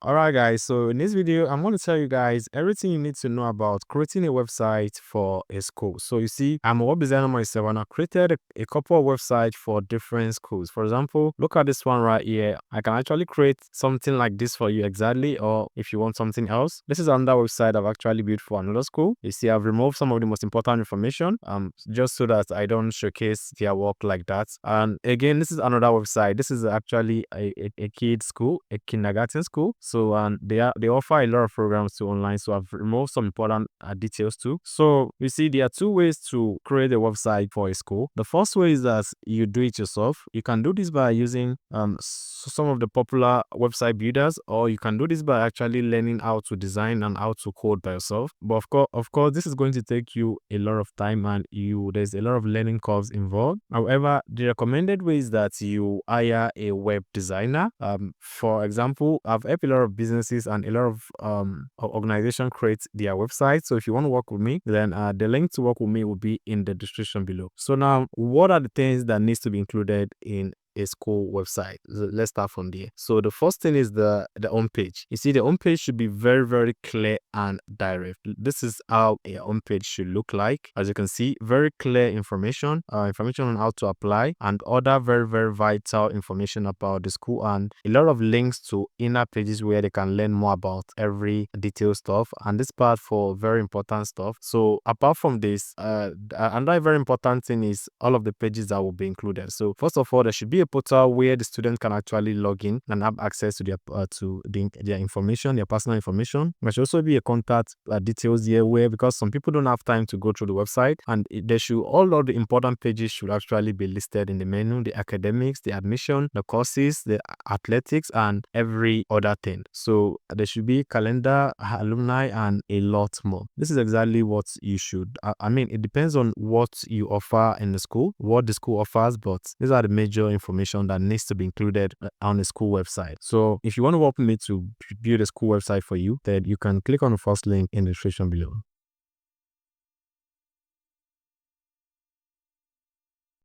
Alright guys, so in this video, I'm going to tell you guys everything you need to know about creating a website for a school. So you see, I'm a web designer myself and I created a couple of websites for different schools. For example, look at this one right here. I can actually create something like this for you exactly, or if you want something else. This is another website I've actually built for another school. You see, I've removed some of the most important information just so that I don't showcase their work like that. And again, this is another website. This is actually a kid school, a kindergarten school. So they offer a lot of programs to online. So I've removed some important details too. So you see, there are two ways to create a website for a school. The first way is that you do it yourself. You can do this by using some of the popular website builders, or you can do this by actually learning how to design and how to code by yourself. But of course, this is going to take you a lot of time and there's a lot of learning curves involved. However, the recommended way is that you hire a web designer. For example, I've helped a lot of businesses and a lot of organizations create their websites. So if you want to work with me, then the link to work with me will be in the description below. So now, what are the things that needs to be included in a school website? Let's start from there. So the first thing is the home page. You see, the home page should be very clear and direct. This is how a home page should look like. As you can see, very clear information on how to apply, and other very vital information about the school, and a lot of links to inner pages where they can learn more about every detailed stuff, and this part for very important stuff. So apart from this, another very important thing is all of the pages that will be included. So first of all, there should be a portal where the student can actually log in and have access to their information, their personal information. There should also be a contact details here, where, because some people don't have time to go through the website, and all of the important pages should actually be listed in the menu: the academics, the admission, the courses, the athletics, and every other thing. So there should be calendar, alumni, and a lot more. This is exactly what you should. I mean, it depends on what you offer in the school, what the school offers, but these are the major information that needs to be included on the school website. So if you want to work with me to build a school website for you, then you can click on the first link in the description below.